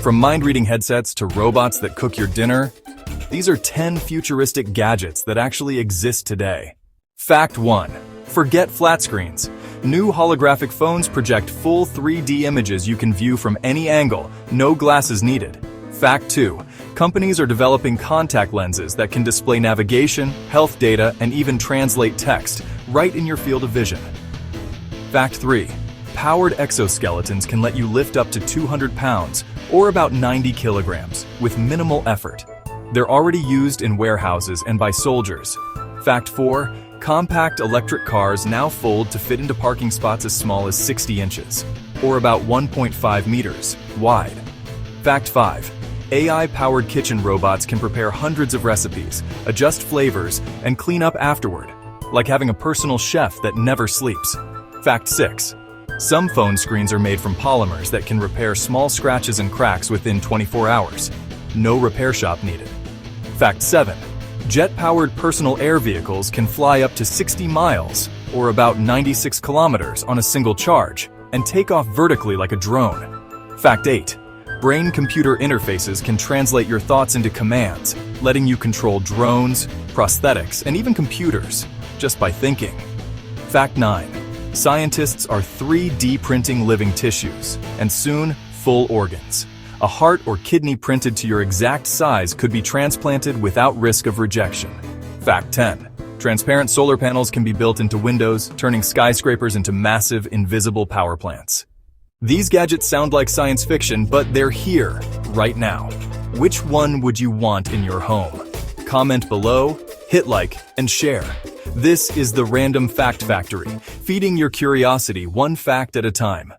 From mind-reading headsets to robots that cook your dinner, these are 10 futuristic gadgets that actually exist today. Fact 1. Forget flat screens. New holographic phones project full 3D images you can view from any angle, no glasses needed. Fact 2. Companies are developing contact lenses that can display navigation, health data, and even translate text right in your field of vision. Fact 3. Powered exoskeletons can let you lift up to 200 pounds, or about 90 kilograms, with minimal effort. They're already used in warehouses and by soldiers. Fact 4. Compact electric cars now fold to fit into parking spots as small as 60 inches, or about 1.5 meters, wide. Fact 5. AI-powered kitchen robots can prepare hundreds of recipes, adjust flavors, and clean up afterward, like having a personal chef that never sleeps. Fact 6. Some phone screens are made from polymers that can repair small scratches and cracks within 24 hours. No repair shop needed. Fact 7. Jet-powered personal air vehicles can fly up to 60 miles, or about 96 kilometers on a single charge, and take off vertically like a drone. Fact 8. Brain-computer interfaces can translate your thoughts into commands, letting you control drones, prosthetics, and even computers, just by thinking. Fact 9. Scientists are 3D printing living tissues, and soon, full organs. A heart or kidney printed to your exact size could be transplanted without risk of rejection. Fact 10. Transparent solar panels can be built into windows, turning skyscrapers into massive, invisible power plants. These gadgets sound like science fiction, but they're here, right now. Which one would you want in your home? Comment below, hit like, and share. This is the Random Fact Factory, feeding your curiosity one fact at a time.